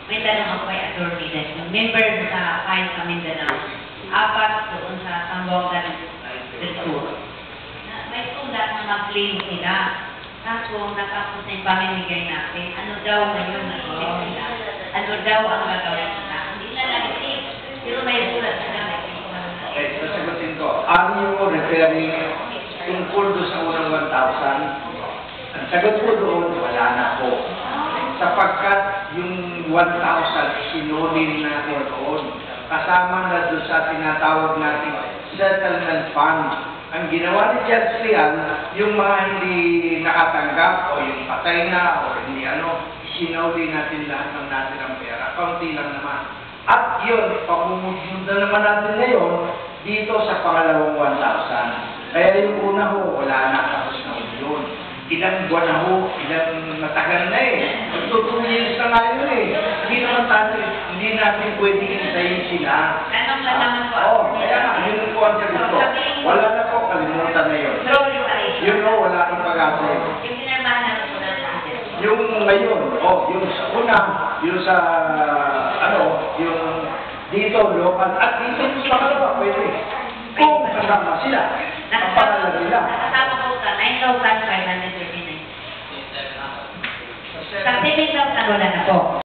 may tanong ako kay Atty. Den. Yung member sa Fine sa Mindanao, 4 doon sa Sambuanga del Sur. May sulat na mag-claim sila. Kaso, natapos na yung pamimigay natin. Ano daw ngayon naisip nila? Ano daw ang gagawin nila? Hindi na naisip. Pero may sulat na Okay, sasagutin ko. Are you referring tungkol doon sa unang 1,000? Ang sagot ko doon, wala na po. Sapagkat yung 1,000 sinulin na doon, kasama na doon sa tinatawag natin settlement fund. Ang ginawa ni Judge Rian, yung mga hindi nakatanggap o yung patay na o hindi sinuli natin lahat ng natin ang pera. Kaunti lang naman. At yun, pamumusunod naman natin ngayon dito sa pangalawang 1,000. Kaya yung una ho, wala na, tapos na yun. Ilang buwan na ho, ilang matagal na eh. Magto 2 years na nga yun eh. Hindi natin pwedeng hintayin sila. Tanong lang naman po. Oo, kaya nga, yun po ang sagot ko. Wala na po, kalimutan na yun. Yun ho, wala akong pag-asa yun. Yung pinamahan namin po na sa atin. Yung ngayon, yung sa una, yung sa, yung dito, local, at dito yung sa pangalawa, pwede. Kung kasama sila, ang pangalan nila. Nakasama po sa 9,539. Sa 7,000 wala na po.